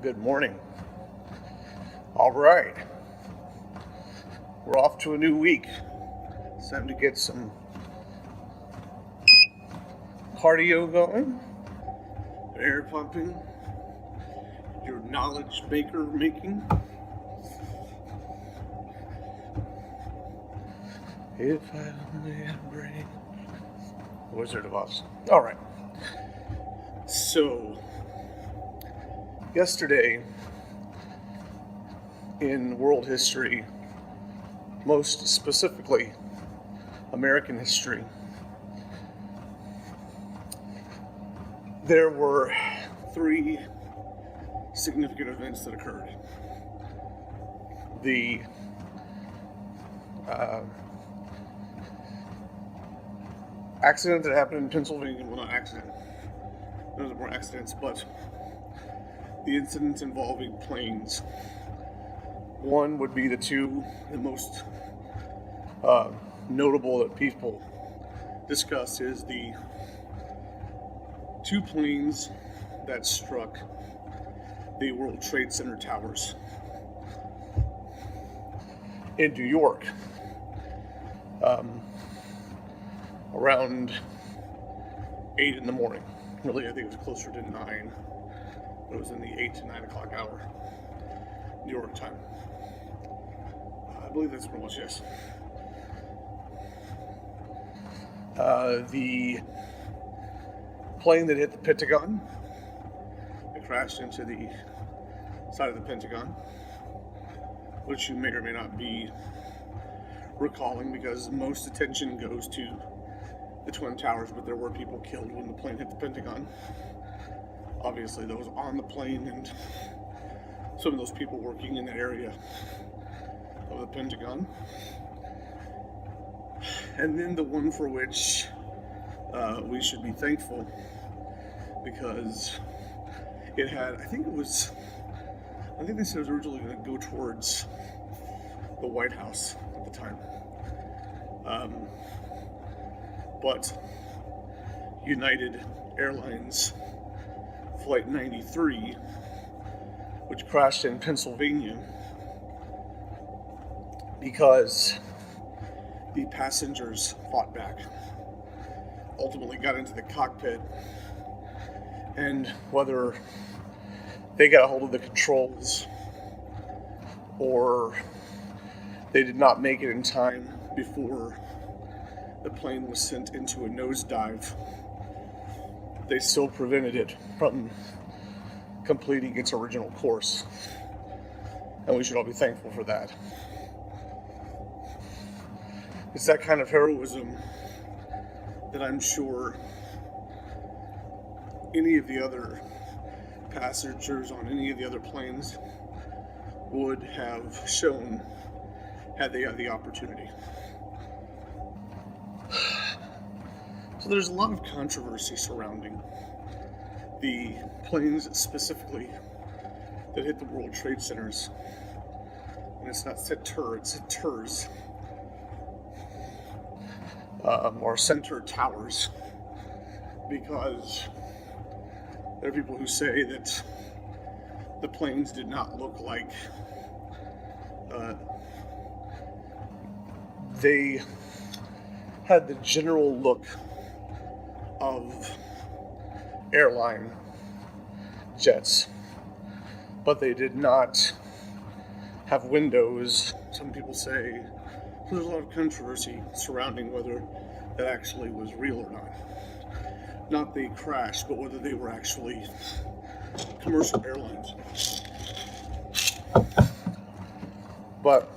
Good morning. All right. We're off to a new week. It's time to get some cardio going, air pumping, your knowledge maker making. If I only had a brain. Wizard of Oz. All right. So, yesterday in world history, most specifically American history, there were three significant events that occurred. The accident that happened in Pennsylvania, well, not accident, there were accidents, but the incidents involving planes. One would be the most notable that people discuss is the two planes that struck the World Trade Center towers in New York around 8 in the morning. Really, I think it was closer to 9. It was in the 8 to 9 o'clock hour, New York time. I believe that's what it was, yes. The plane that hit the Pentagon, it crashed into the side of the Pentagon, which you may or may not be recalling because most attention goes to the Twin Towers, but there were people killed when the plane hit the Pentagon. Obviously, those on the plane and some of those people working in the area of the Pentagon. And then the one for which we should be thankful because it had, I think they said it was originally going to go towards the White House at the time. But United Airlines Flight 93, which crashed in Pennsylvania because the passengers fought back, ultimately got into the cockpit, and whether they got a hold of the controls or they did not make it in time before the plane was sent into a nosedive, they still prevented it from completing its original course. And we should all be thankful for that. It's that kind of heroism that I'm sure any of the other passengers on any of the other planes would have shown had they had the opportunity. So there's a lot of controversy surrounding the planes specifically that hit the World Trade Centers. And it's not Center, it's Centers. Or Center Towers. Because there are people who say that the planes did not look like they had the general look of airline jets, but they did not have windows. Some people say there's a lot of controversy surrounding whether that actually was real or not. Not they crashed, but whether they were actually commercial airlines. But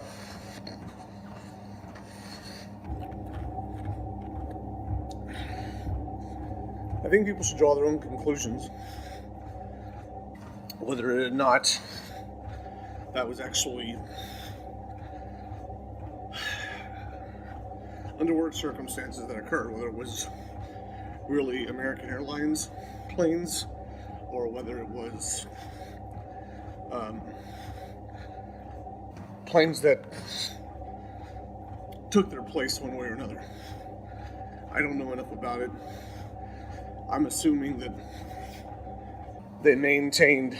I think people should draw their own conclusions, whether or not that was actually under what circumstances that occurred, whether it was really American Airlines planes or whether it was planes that took their place one way or another. I don't know enough about it. I'm assuming that they maintained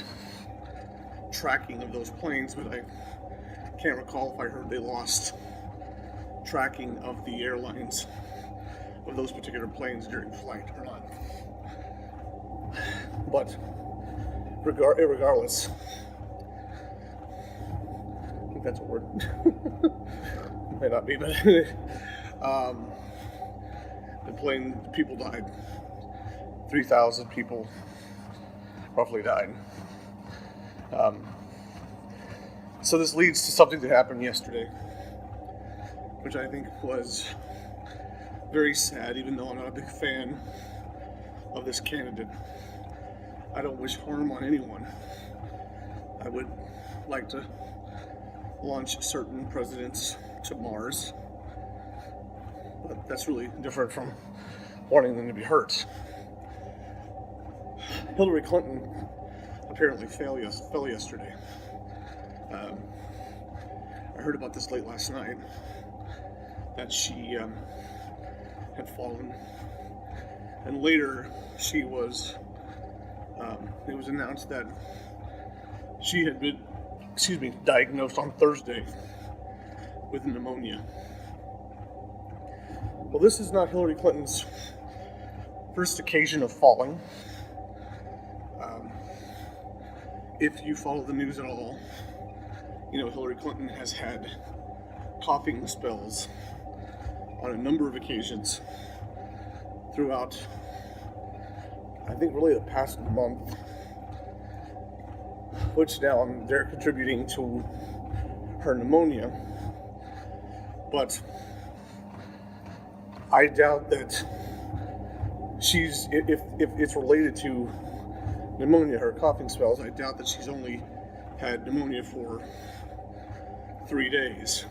tracking of those planes, but I can't recall if I heard they lost tracking of the airlines of those particular planes during flight or not. But regardless, I think that's a word. May not be, but the people died. 3,000 people roughly died. So this leads to something that happened yesterday, which I think was very sad, even though I'm not a big fan of this candidate. I don't wish harm on anyone. I would like to launch certain presidents to Mars, but that's really different from wanting them to be hurt. Hillary Clinton apparently fell yesterday. I heard about this late last night, that she had fallen, and later it was announced that she had been, diagnosed on Thursday with pneumonia. Well, this is not Hillary Clinton's first occasion of falling. If you follow the news at all, you know Hillary Clinton has had coughing spells on a number of occasions throughout, I think, really the past month, which now they're contributing to her pneumonia. But I doubt that if it's related to pneumonia, her coughing spells, I doubt that she's only had pneumonia for 3 days.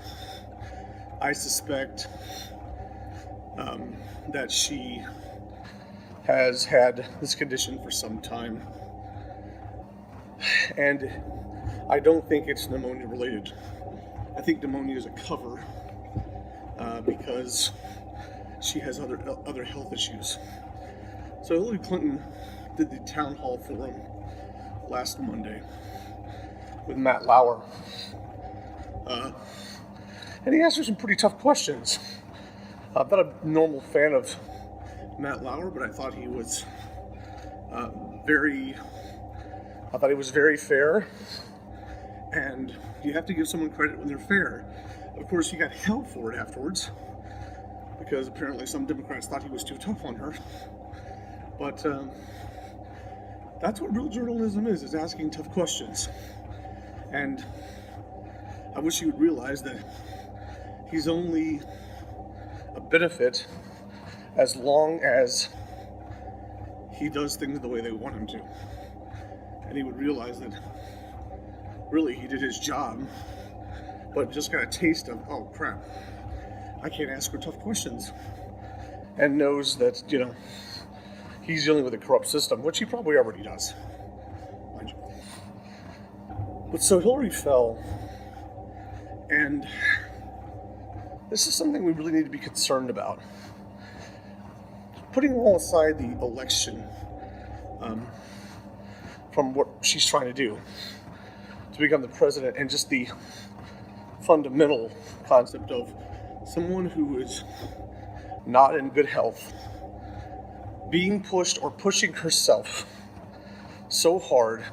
I suspect that she has had this condition for some time, and I don't think it's pneumonia related. I think pneumonia is a cover because she has other health issues. So Hillary Clinton did the town hall forum last Monday with Matt Lauer, and he asked her some pretty tough questions. I'm not a normal fan of Matt Lauer, but I thought he was very fair, and you have to give someone credit when they're fair. Of course, he got held for it afterwards, because apparently some Democrats thought he was too tough on her. But that's what real journalism is asking tough questions. And I wish he would realize that he's only a benefit as long as he does things the way they want him to. And he would realize that really he did his job, but just got a taste of, oh crap, I can't ask her tough questions. And knows that, he's dealing with a corrupt system, which he probably already does, mind you. But so Hillary fell, and this is something we really need to be concerned about. Putting all aside the election from what she's trying to do to become the president, and just the fundamental concept of someone who is not in good health being pushed or pushing herself so hard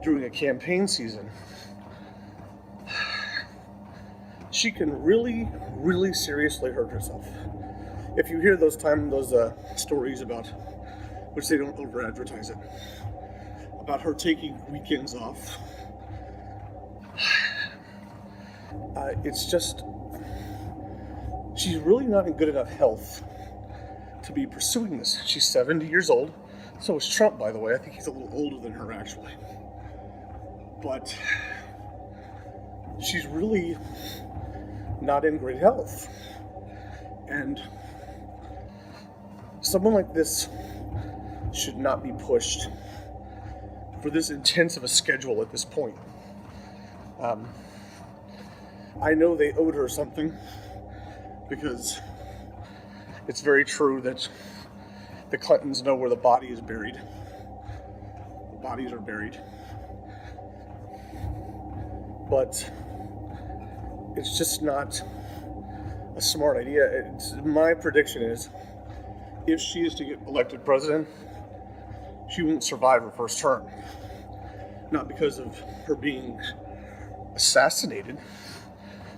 during a campaign season, she can really, really seriously hurt herself. If you hear those stories about, which they don't over-advertise it, about her taking weekends off, it's just, she's really not in good enough health to be pursuing this. She's 70 years old. So is Trump, by the way. I think he's a little older than her, actually. But she's really not in great health. And someone like this should not be pushed for this intense of a schedule at this point. I know they owed her something, because it's very true that the Clintons know where the body is buried. The bodies are buried. but it's just not a smart idea. My prediction is, if she is to get elected president, she won't survive her first term. Not because of her being assassinated,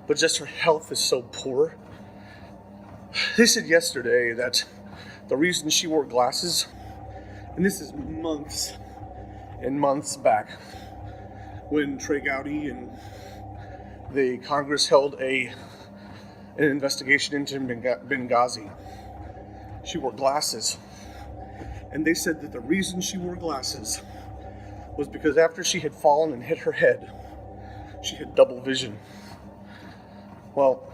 but just her health is so poor. They said yesterday that the reason she wore glasses, and this is months and months back, when Trey Gowdy and the Congress held an investigation into Benghazi. She wore glasses. And they said that the reason she wore glasses was because after she had fallen and hit her head, she had double vision. Well,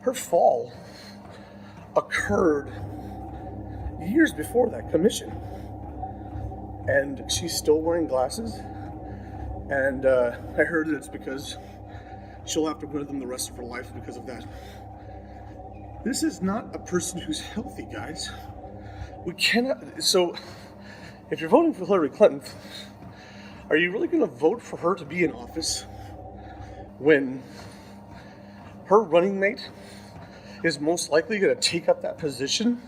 her fall occurred years before that commission. And she's still wearing glasses. And I heard that it's because she'll have to wear them the rest of her life because of that. This is not a person who's healthy, guys. We cannot. So, if you're voting for Hillary Clinton, are you really going to vote for her to be in office when her running mate is most likely going to take up that position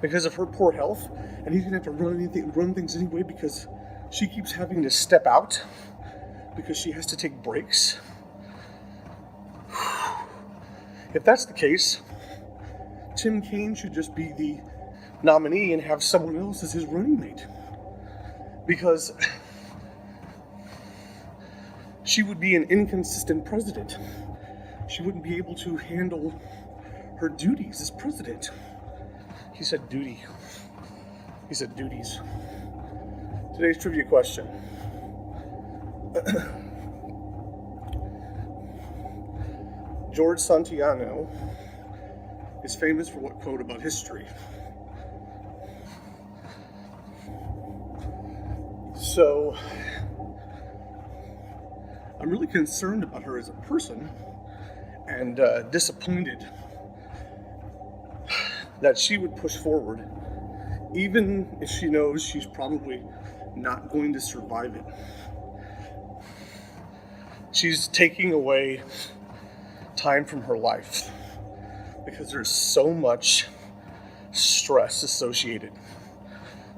because of her poor health, and he's going to have to run things anyway because she keeps having to step out because she has to take breaks? If that's the case, Tim Kaine should just be the nominee and have someone else as his running mate. Because she would be an inconsistent president. She wouldn't be able to handle her duties as president. He said duty. He said duties. Today's trivia question. George Santayana is famous for what quote about history? So, I'm really concerned about her as a person and disappointed that she would push forward, even if she knows she's probably not going to survive it. She's taking away time from her life because there's so much stress associated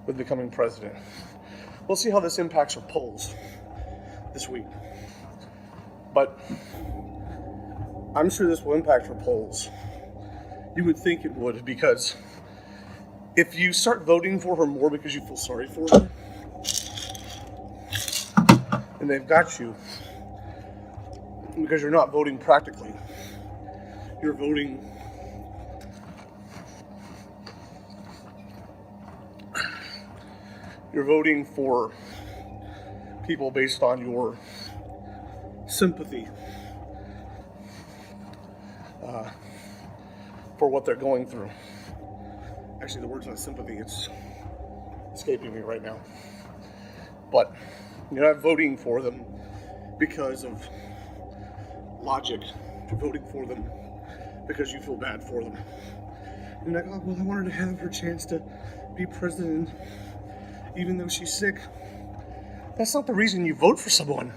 with becoming president. We'll see how this impacts her polls this week. But I'm sure this will impact her polls. You would think it would, because if you start voting for her more because you feel sorry for her, and they've got you because you're not voting practically. You're voting for people based on your sympathy for what they're going through. Actually, the word's not sympathy, it's escaping me right now. But you're not voting for them because of logic. You're voting for them because you feel bad for them. You're like, oh, well, I want her to have her chance to be president even though she's sick. That's not the reason you vote for someone.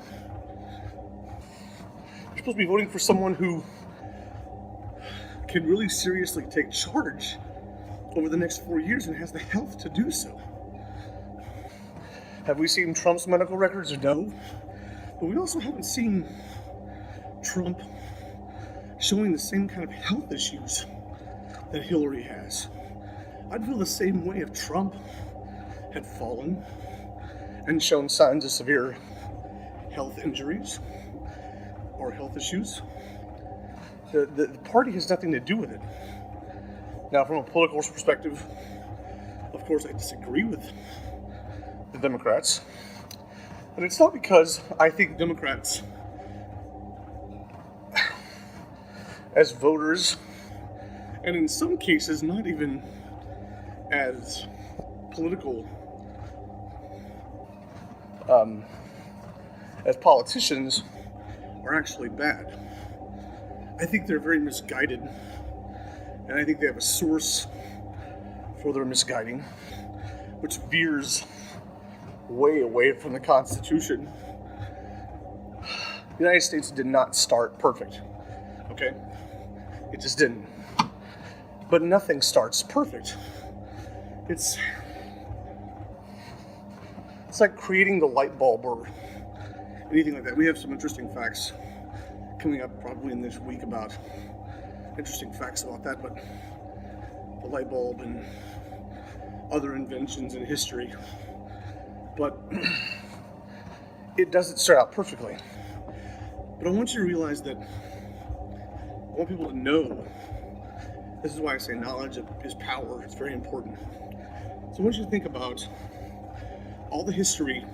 You're supposed to be voting for someone who can really seriously take charge over the next 4 years and has the health to do so. Have we seen Trump's medical records? No. But we also haven't seen Trump showing the same kind of health issues that Hillary has. I'd feel the same way if Trump had fallen and shown signs of severe health injuries or health issues. The party has nothing to do with it. Now, from a political perspective, of course, I disagree with the Democrats. But it's not because I think Democrats, as voters, and in some cases, not even as political, as politicians, are actually bad. I think they're very misguided, and I think they have a source for their misguiding, which veers way away from the Constitution The United States did not start perfect, okay? It just didn't. But nothing starts perfect. It's like creating the light bulb or anything like that. We have some interesting facts coming up probably in this week about interesting facts about that, but the light bulb and other inventions in history. But it doesn't start out perfectly. But I want you to realize that I want people to know. This is why I say knowledge is power. It's very important. So I want you to think about all the history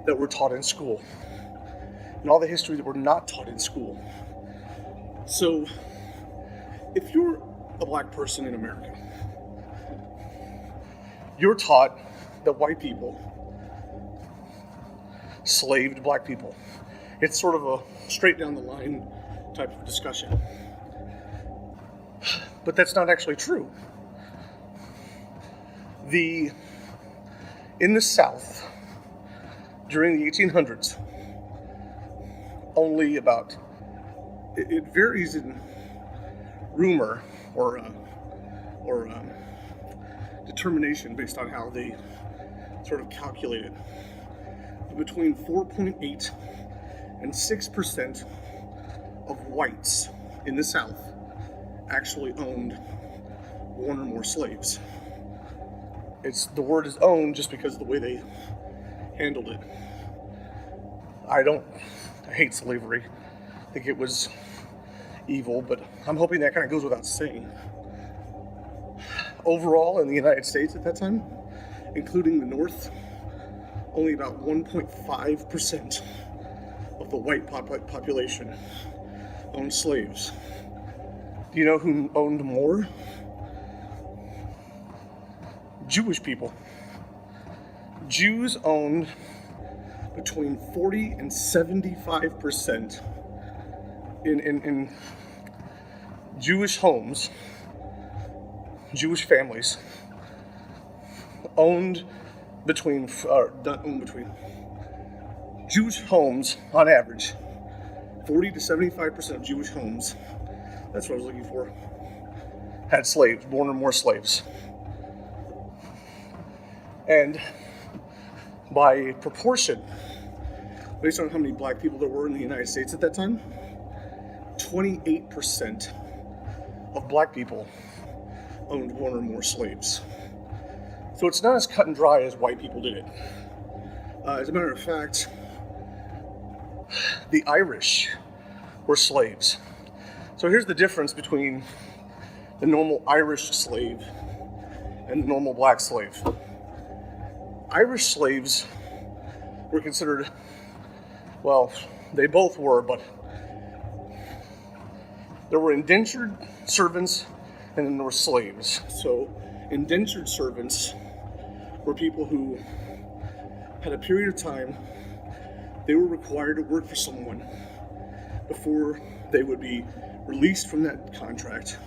that we're taught in school and all the history that we're not taught in school. So if you're a black person in America, you're taught that white people slaved black people. It's sort of a straight down the line type of discussion. But that's not actually true. In the South, during the 1800s, only about, it varies in rumor or determination based on how they sort of calculate it. Between 4.8 and 6% of whites in the South actually owned one or more slaves. The word is owned just because of the way they handled it. I hate slavery. I think it was evil, but I'm hoping that kind of goes without saying. Overall, in the United States at that time, including the North, only about 1.5% of the white population owned slaves. Do you know who owned more? Jewish people. Jews owned between 40 and 75% in Jewish homes. Jewish families owned between Jewish homes on average, 40 to 75% of Jewish homes, that's what I was looking for, had slaves, one or more slaves. And by proportion, based on how many black people there were in the United States at that time, 28% of black people owned one or more slaves. So it's not as cut and dry as white people did it. As a matter of fact, the Irish were slaves. So here's the difference between the normal Irish slave and the normal black slave. Irish slaves were considered, well, they both were, but there were indentured servants and then there were slaves. So indentured servants were people who had a period of time they were required to work for someone before they would be released from that contract,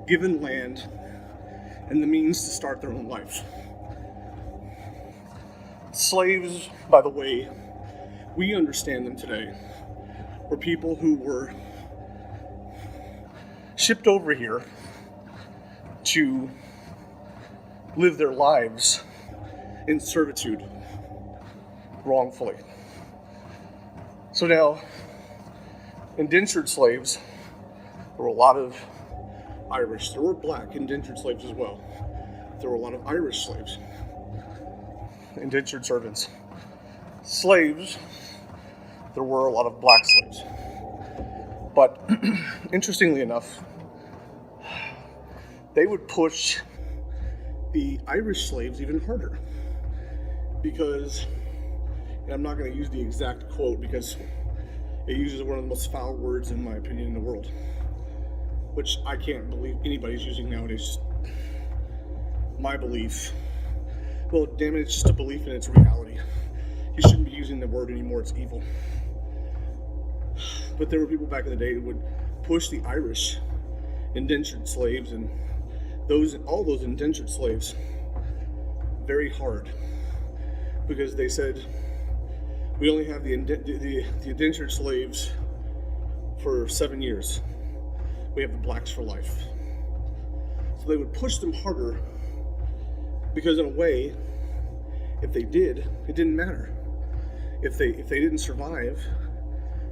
given land and the means to start their own life. Slaves, by the way, we understand them today, were people who were shipped over here to live their lives in servitude wrongfully. So now, indentured slaves, there were a lot of Irish. There were black indentured slaves as well. There were a lot of Irish slaves, indentured servants. Slaves, there were a lot of black slaves. But interestingly enough, they would push the Irish slaves even harder because, and I'm not going to use the exact quote because it uses one of the most foul words in my opinion in the world, which I can't believe anybody's using nowadays. My belief. Well, damn it, it's just a belief in its reality. You shouldn't be using the word anymore, it's evil. But there were people back in the day who would push the Irish indentured slaves and all those indentured slaves very hard because they said, We only have the indentured slaves for 7 years. We have the blacks for life. So they would push them harder because, in a way, if they did, it didn't matter. If they didn't survive,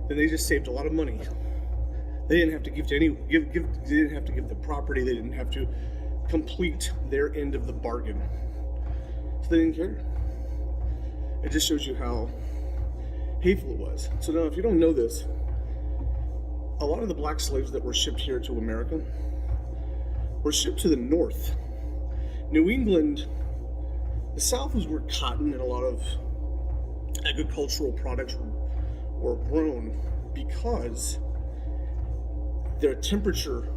then they just saved a lot of money. They didn't have to give to any they didn't have to give the property. They didn't have to complete their end of the bargain. So they didn't care. It just shows you how hateful it was. So now, if you don't know this, a lot of the black slaves that were shipped here to America were shipped to the north. New England, the South is where cotton and a lot of agricultural products were grown because their temperature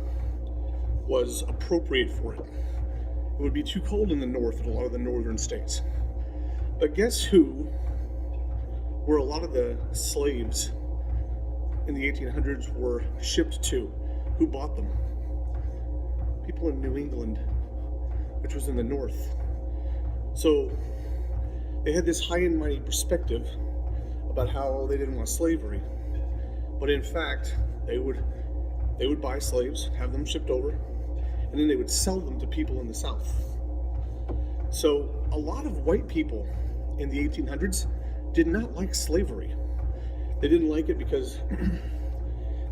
was appropriate for it. It would be too cold in the north in a lot of the northern states. But guess who were a lot of the slaves in the 1800s were shipped to? Who bought them? People in New England, which was in the north. So they had this high and mighty perspective about how they didn't want slavery. But in fact, they would buy slaves, have them shipped over, and then they would sell them to people in the South. So a lot of white people in the 1800s did not like slavery. They didn't like it because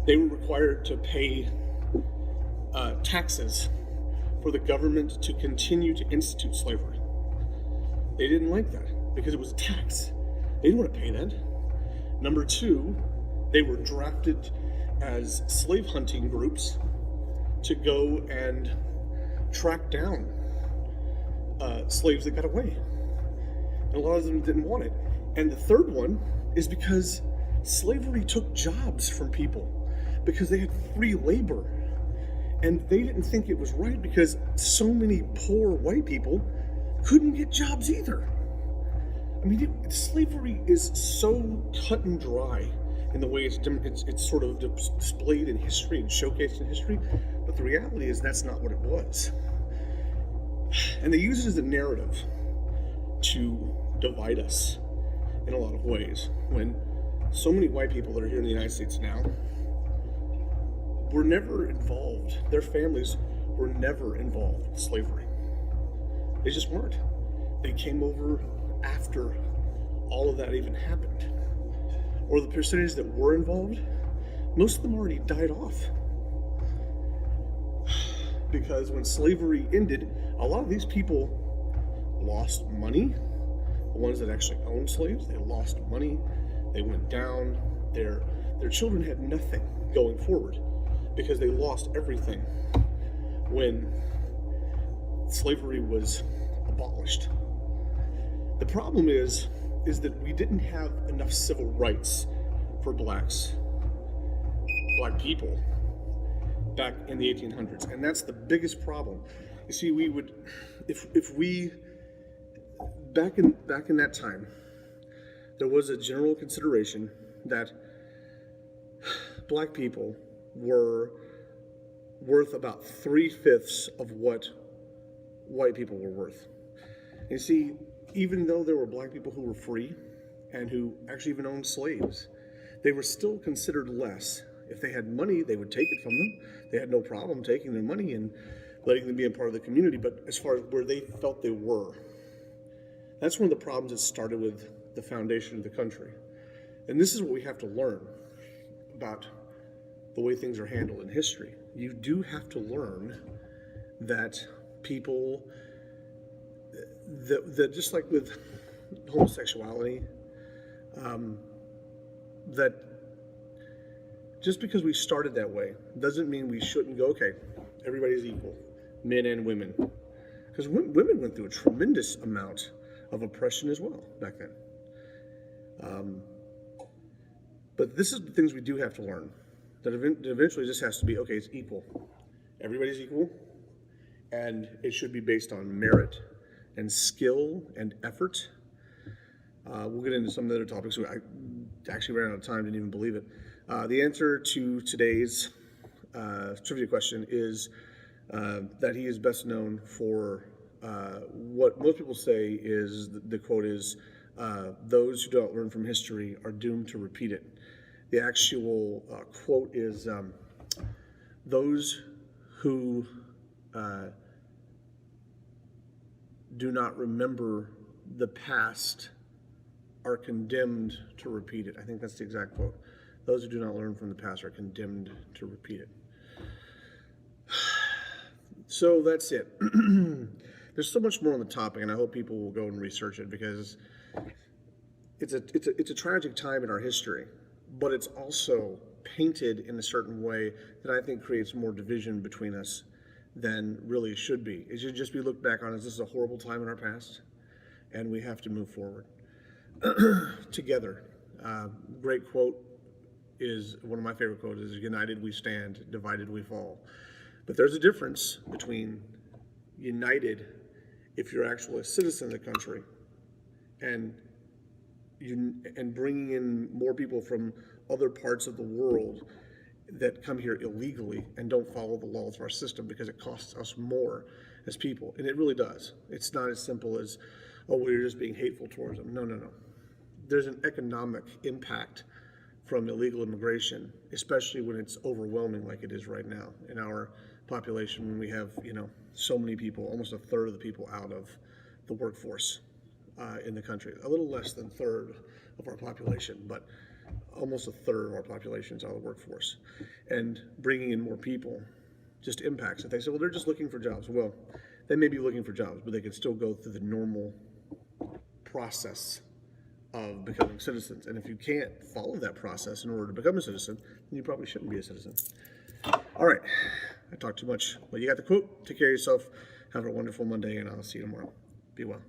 they were required to pay taxes for the government to continue to institute slavery. They didn't like that because it was a tax. They didn't want to pay that. Number two, they were drafted as slave hunting groups to go and track down slaves that got away. And a lot of them didn't want it. And the third one is because slavery took jobs from people because they had free labor. And they didn't think it was right because so many poor white people couldn't get jobs either. I mean, slavery is so cut and dry in the way it's sort of displayed in history and showcased in history, but the reality is that's not what it was. And they use it as a narrative to divide us in a lot of ways. When so many white people that are here in the United States now were never involved, their families were never involved with slavery. They just weren't. They came over after all of that even happened. Or the percentage that were involved, most of them already died off. Because when slavery ended, a lot of these people lost money. The ones that actually owned slaves, they lost money. They went down. Their children had nothing going forward because they lost everything when slavery was abolished. The problem is that we didn't have enough civil rights for black people back in the 1800s, and that's the biggest problem. You see, we would, if we back in that time, there was a general consideration that black people were worth about 3/5 of what white people were worth. You see, even though there were black people who were free and who actually even owned slaves, they were still considered less. If they had money, they would take it from them. They had no problem taking their money and letting them be a part of the community. But as far as where they felt they were, that's one of the problems that started with the foundation of the country. And this is what we have to learn about the way things are handled in history. You do have to learn that people, that just like with homosexuality, that just because we started that way doesn't mean we shouldn't go, okay, everybody's equal, men and women. Because women went through a tremendous amount of oppression as well back then. But this is the things we do have to learn. That eventually this has to be, okay, it's equal. Everybody's equal, and it should be based on merit and skill and effort. We'll get into some of the other topics. I actually ran out of time, didn't even believe it. The answer to today's trivia question is that he is best known for what most people say is, the quote is, Those who don't learn from history are doomed to repeat it. The actual quote is, those who do not remember the past are condemned to repeat it. I think that's the exact quote. Those who do not learn from the past are condemned to repeat it. So that's it. There's so much more on the topic, and I hope people will go and research it, because it's a tragic time in our history, but it's also painted in a certain way that I think creates more division between us than really should be. It should just be looked back on as this is a horrible time in our past, and we have to move forward together. Great quote is, one of my favorite quotes is, united we stand, divided we fall. But there's a difference between united, if you're actually a citizen of the country, and bringing in more people from other parts of the world that come here illegally and don't follow the laws of our system, because it costs us more as people. And it really does. It's not as simple as, oh, we're just being hateful towards them. No, no, no. There's an economic impact from illegal immigration, especially when it's overwhelming like it is right now in our population, when we have, so many people, almost a third of the people out of the workforce in the country. A little less than a third of our population, but almost a third of our population is out of the workforce. And bringing in more people just impacts it. They say, well, they're just looking for jobs. Well, they may be looking for jobs, but they can still go through the normal process of becoming citizens. And if you can't follow that process in order to become a citizen, then you probably shouldn't be a citizen. All right, I talked too much. Well, you got the quote. Take care of yourself. Have a wonderful Monday, and I'll see you tomorrow. Be well.